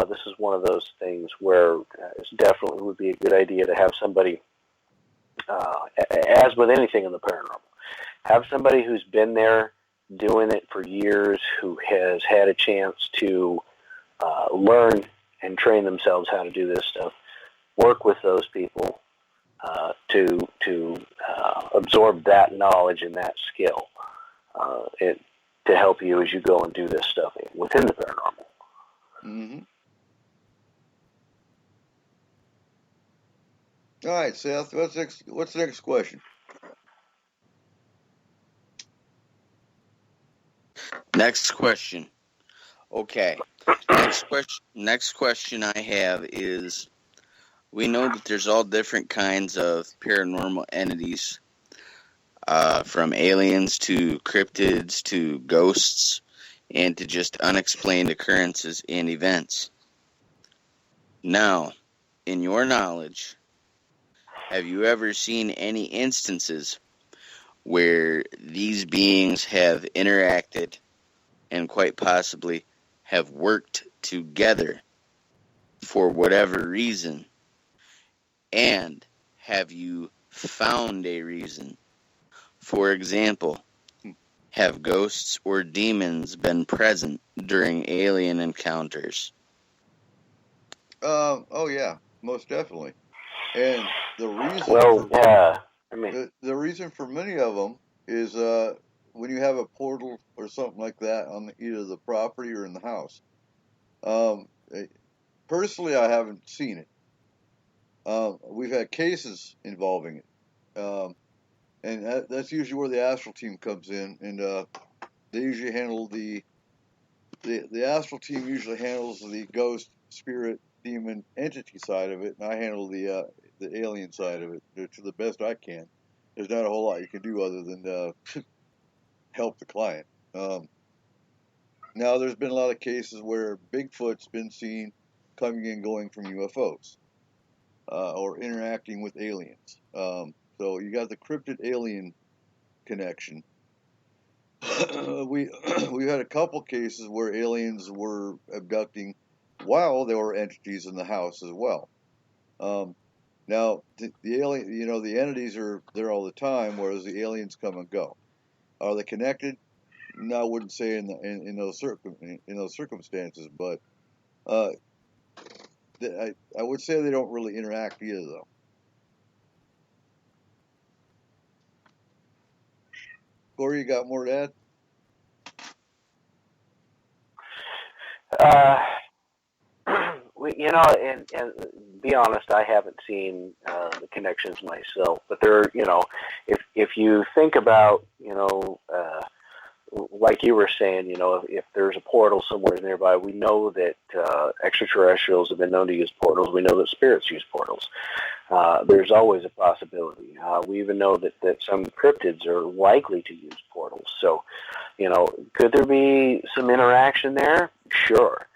this is one of those things where it definitely would be a good idea to have somebody, as with anything in the paranormal, have somebody who's been there doing it for years, who has had a chance to learn and train themselves how to do this stuff. Work with those people to absorb that knowledge and that skill to help you as you go and do this stuff within the paranormal. Mm-hmm. All right, Seth. What's the next question? Next question. Okay. Next question I have is, we know that there's all different kinds of paranormal entities, from aliens to cryptids to ghosts and to just unexplained occurrences and events. Now, in your knowledge, have you ever seen any instances where these beings have interacted and quite possibly have worked together for whatever reason? And have you found a reason? For example, have ghosts or demons been present during alien encounters? Oh yeah, most definitely. And the reason the reason for many of them is when you have a portal or something like that on either the property or in the house. Personally, I haven't seen it. We've had cases involving it, and that's usually where the astral team comes in, and they usually handle the astral team usually handles the ghost, spirit, demon, entity side of it, and I handle the alien side of it to the best I can. There's not a whole lot you can do other than help the client. Now, there's been a lot of cases where Bigfoot's been seen coming and going from UFOs or interacting with aliens. So you got the cryptid alien connection. We've had a couple cases where aliens were abducting while there were entities in the house as well. Now the alien, the entities are there all the time, whereas the aliens come and go. Are they connected? No, I wouldn't say in those circumstances, but I would say they don't really interact either, though. Corey, you got more to add? And be honest, I haven't seen the connections myself, but there, if you think about, like you were saying, if there's a portal somewhere nearby, we know that extraterrestrials have been known to use portals. We know that spirits use portals. There's always a possibility. We even know that some cryptids are likely to use portals. So, could there be some interaction there? Sure.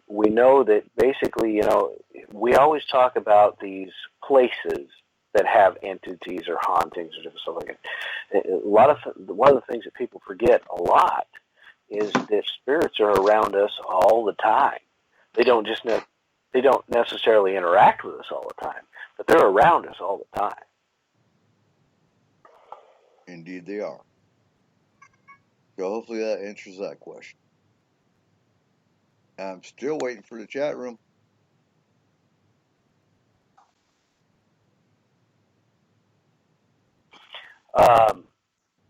We know that basically, we always talk about these places that have entities or hauntings or different stuff like that. One of the things that people forget a lot is that spirits are around us all the time. They don't necessarily interact with us all the time, but they're around us all the time. Indeed, they are. So hopefully that answers that question. I'm still waiting for the chat room.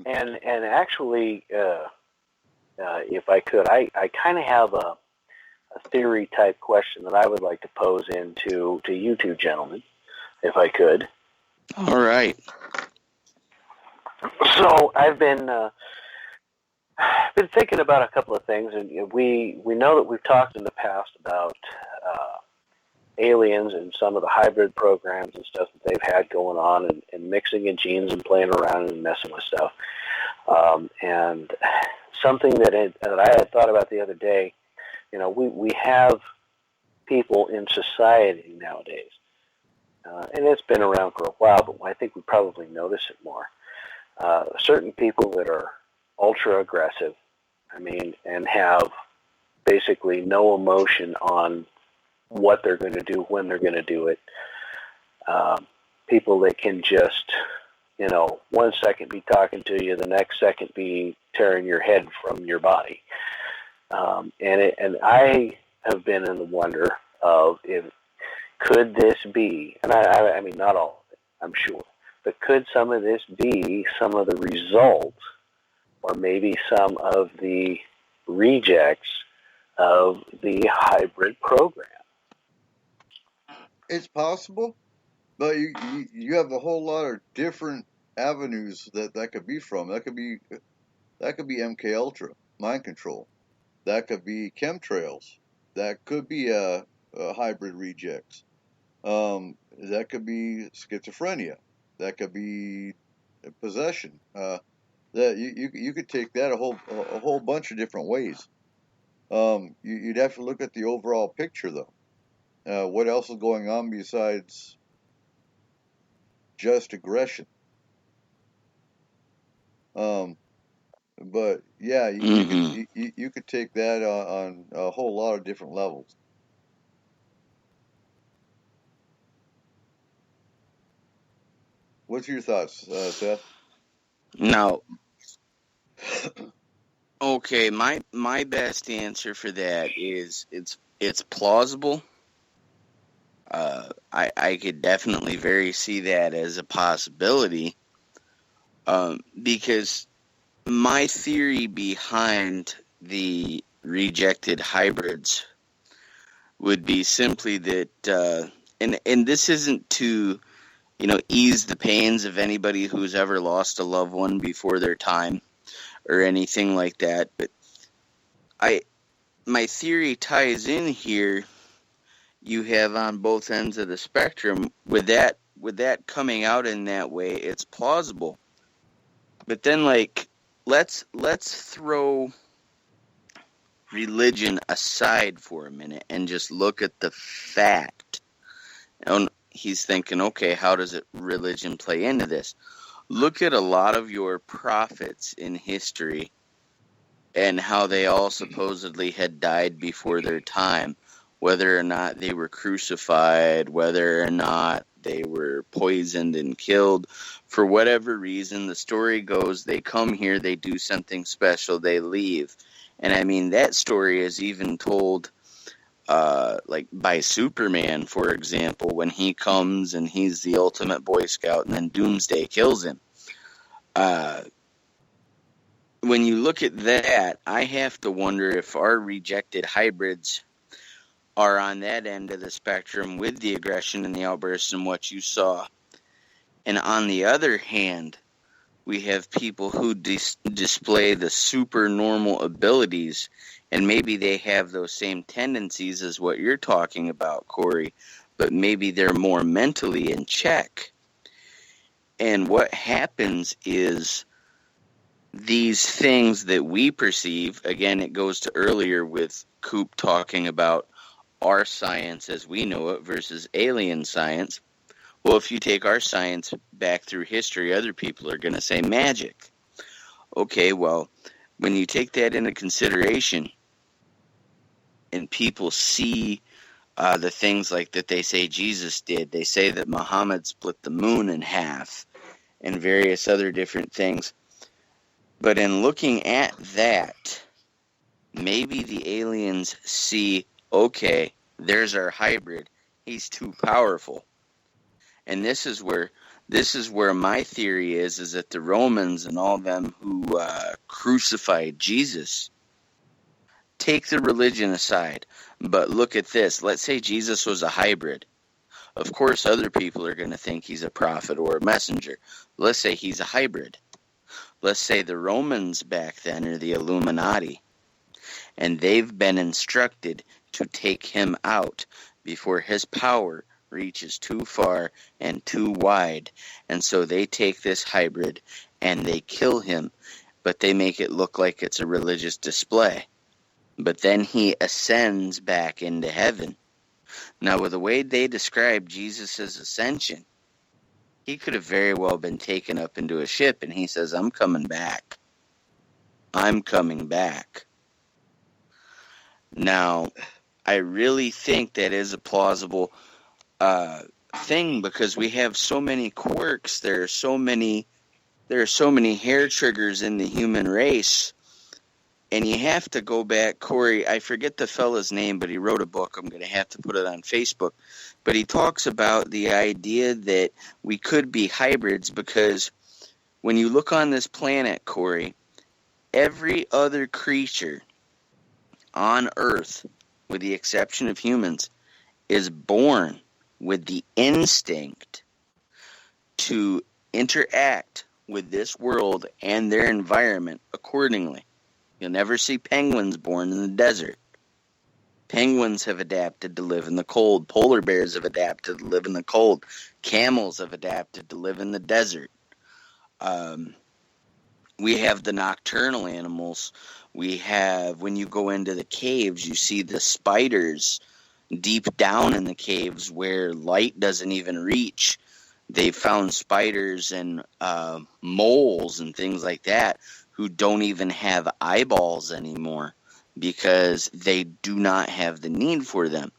And actually, if I could, I kind of have a theory type question that I would like to pose to you two gentlemen, if I could. All right. So I've been thinking about a couple of things, and we know that we've talked in the past about aliens and some of the hybrid programs and stuff that they've had going on, and mixing in genes and playing around and messing with stuff. And something that I had thought about the other day, we have people in society nowadays, and it's been around for a while, but I think we probably notice it more. Certain people that are ultra aggressive, and have basically no emotion on what they're going to do, when they're going to do it. People that can just, 1 second be talking to you, the next second be tearing your head from your body. And I have been in the wonder of could this be, and I mean not all of it, I'm sure, but could some of this be some of the results, or maybe some of the rejects of the hybrid program? It's possible, but you have a whole lot of different avenues that could be from. That could be MK Ultra, mind control. That could be chemtrails. That could be hybrid rejects. That could be schizophrenia. That could be possession. That you could take that a whole bunch of different ways. You'd have to look at the overall picture, though. What else is going on besides just aggression? But yeah, you could take that on a whole lot of different levels. What's your thoughts, Seth? Now, okay, my best answer for that is it's plausible. I could definitely very see that as a possibility, because my theory behind the rejected hybrids would be simply that, and this isn't to, ease the pains of anybody who's ever lost a loved one before their time or anything like that, but my theory ties in here. You have on both ends of the spectrum with that coming out in that way, it's plausible. But then, let's throw religion aside for a minute and just look at the fact. And he's thinking, okay, how does religion play into this? Look at a lot of your prophets in history and how they all supposedly had died before their time. Whether or not they were crucified, whether or not they were poisoned and killed, for whatever reason, the story goes, they come here, they do something special, they leave. And that story is even told, by Superman, for example, when he comes and he's the ultimate Boy Scout and then Doomsday kills him. When you look at that, I have to wonder if our rejected hybrids are on that end of the spectrum with the aggression and the outbursts and what you saw. And on the other hand, we have people who display the super normal abilities, and maybe they have those same tendencies as what you're talking about, Corey, but maybe they're more mentally in check. And what happens is these things that we perceive, again, it goes to earlier with Coop talking about our science as we know it versus alien science. Well, if you take our science back through history, other people are going to say magic. Okay, well, when you take that into consideration and people see the things like that they say Jesus did, they say that Muhammad split the moon in half and various other different things. But in looking at that, maybe the aliens see, okay, there's our hybrid. He's too powerful. And this is where my theory is that the Romans and all them who crucified Jesus, take the religion aside, but look at this. Let's say Jesus was a hybrid. Of course, other people are going to think he's a prophet or a messenger. Let's say he's a hybrid. Let's say the Romans back then are the Illuminati, and they've been instructed to take him out before his power reaches too far and too wide. And so they take this hybrid and they kill him, but they make it look like it's a religious display. But then he ascends back into heaven. Now, with the way they describe Jesus' ascension, he could have very well been taken up into a ship, and he says, I'm coming back. I'm coming back. Now, I really think that is a plausible thing, because we have so many quirks. There are so many hair triggers in the human race. And you have to go back, Corey, I forget the fella's name, but he wrote a book. I'm going to have to put it on Facebook. But he talks about the idea that we could be hybrids, because when you look on this planet, Corey, every other creature on Earth, with the exception of humans, is born with the instinct to interact with this world and their environment accordingly. You'll never see penguins born in the desert. Penguins have adapted to live in the cold. Polar bears have adapted to live in the cold. Camels have adapted to live in the desert. We have the nocturnal animals. We have, when you go into the caves, you see the spiders deep down in the caves where light doesn't even reach. They've found spiders and moles and things like that who don't even have eyeballs anymore because they do not have the need for them.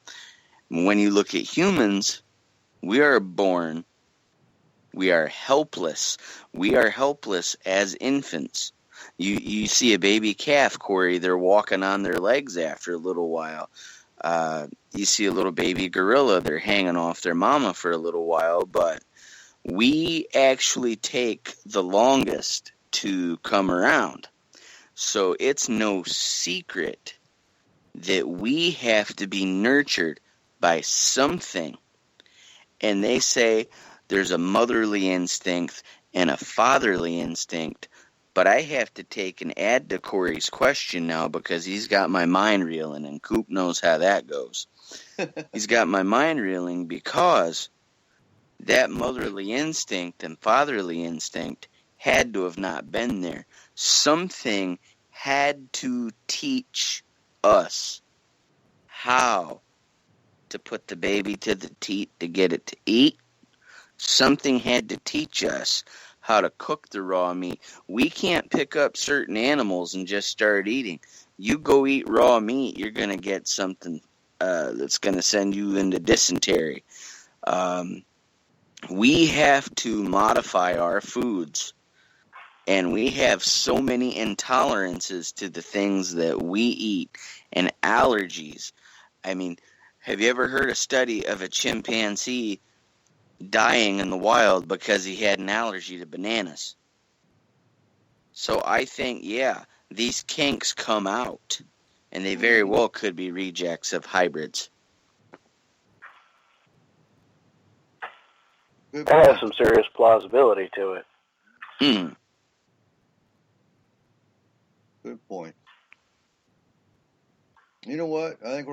When you look at humans, we are born, we are helpless. We are helpless as infants. You see a baby calf, Corey, they're walking on their legs after a little while. You see a little baby gorilla, they're hanging off their mama for a little while, but we actually take the longest to come around. So it's no secret that we have to be nurtured by something. And they say there's a motherly instinct and a fatherly instinct. But I have to take and add to Corey's question now, because he's got my mind reeling, and Coop knows how that goes. He's got my mind reeling because that motherly instinct and fatherly instinct had to have not been there. Something had to teach us how to put the baby to the teat to get it to eat. Something had to teach us how to cook the raw meat. We can't pick up certain animals and just start eating. You go eat raw meat, you're going to get something that's going to send you into dysentery. We have to modify our foods. And we have so many intolerances to the things that we eat and allergies. I mean, have you ever heard a study of a chimpanzee dying in the wild because he had an allergy to bananas? So I think, yeah, these kinks come out, and they very well could be rejects of hybrids. That has some serious plausibility to it. Good point. You know what? I think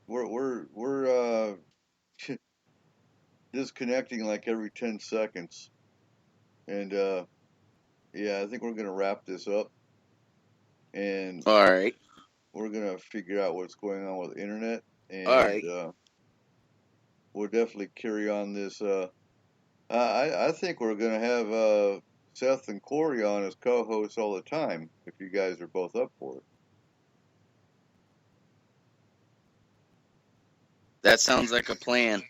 we're disconnecting like every 10 seconds. And yeah, I think we're gonna wrap this up. And all right, we're gonna figure out what's going on with the internet. And all right, we'll definitely carry on this. I think we're gonna have Seth and Corey on as co-hosts all the time, if you guys are both up for it. That sounds like a plan.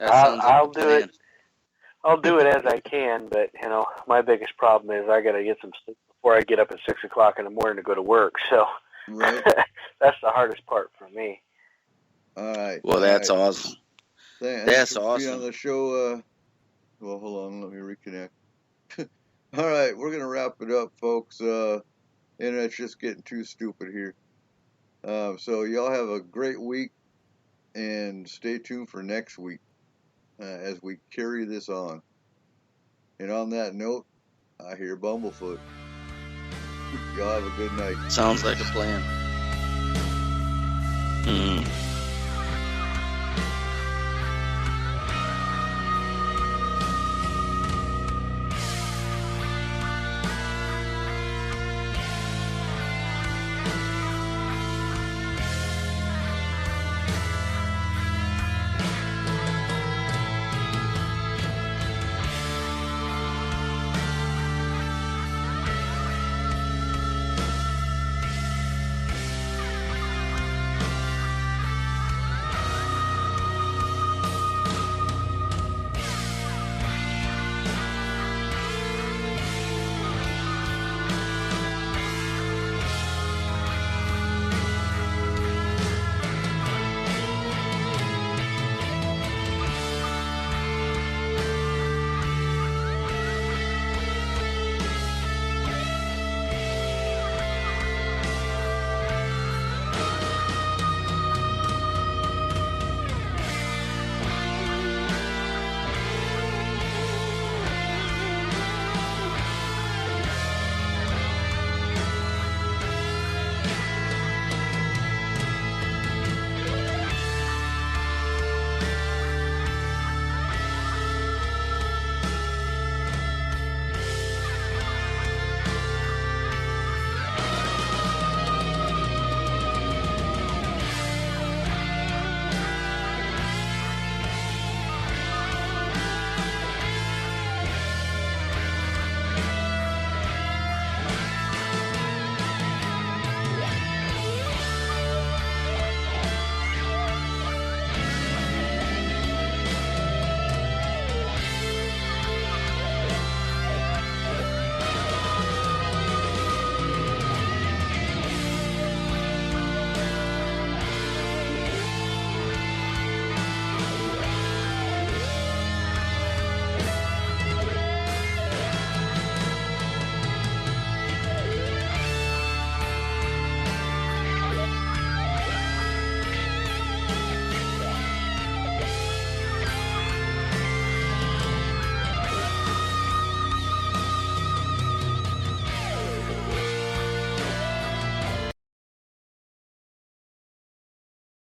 I'll do it. I'll do it as I can, but my biggest problem is I got to get some sleep before I get up at 6 o'clock in the morning to go to work. So Right. that's the hardest part for me. All right. Well, that's awesome. Thanks for awesome. being on the show. Well, hold on, let me reconnect. All right, we're gonna wrap it up, folks. Internet's just getting too stupid here. So y'all have a great week, and stay tuned for next week as we carry this on. And on that note, I hear Bumblefoot. Y'all have a good night. Sounds like a plan.